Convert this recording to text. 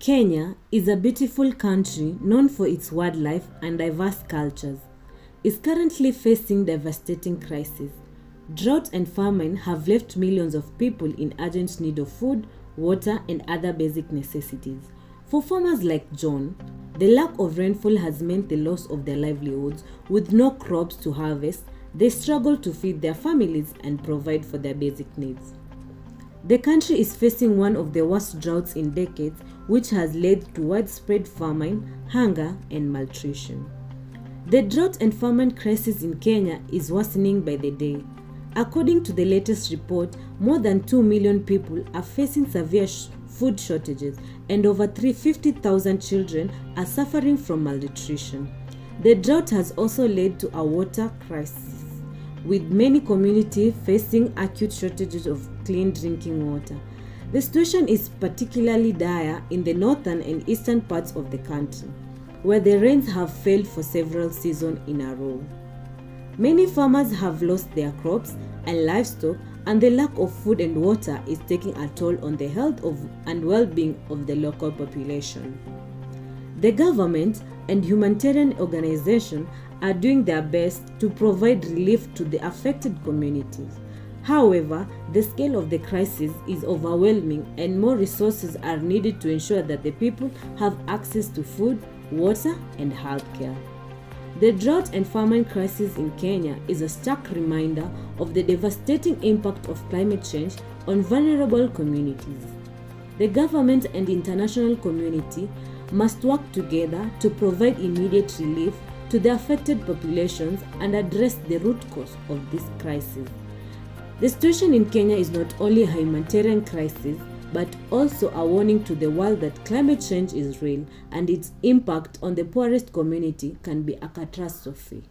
Kenya is a beautiful country known for its wildlife and diverse cultures. It's currently facing devastating crises. Drought and famine have left millions of people in urgent need of food, water, and other basic necessities. For farmers like John, the lack of rainfall has meant the loss of their livelihoods. With no crops to harvest, they struggle to feed their families and provide for their basic needs. The country is facing one of the worst droughts in decades, which has led to widespread famine, hunger, and malnutrition. The drought and famine crisis in Kenya is worsening by the day. According to the latest report, more than 2 million people are facing severe food shortages, and over 350,000 children are suffering from malnutrition. The drought has also led to a water crisis, with many communities facing acute shortages of clean drinking water. The situation is particularly dire in the northern and eastern parts of the country, where the rains have failed for several seasons in a row. Many farmers have lost their crops and livestock, and the lack of food and water is taking a toll on the health and well-being of the local population. The government and humanitarian organizations are doing their best to provide relief to the affected communities. However, the scale of the crisis is overwhelming, and more resources are needed to ensure that the people have access to food, water, and healthcare. The drought and famine crisis in Kenya is a stark reminder of the devastating impact of climate change on vulnerable communities. The government and international community must work together to provide immediate relief to the affected populations and address the root cause of this crisis. The situation in Kenya is not only a humanitarian crisis, but also a warning to the world that climate change is real and its impact on the poorest community can be a catastrophe.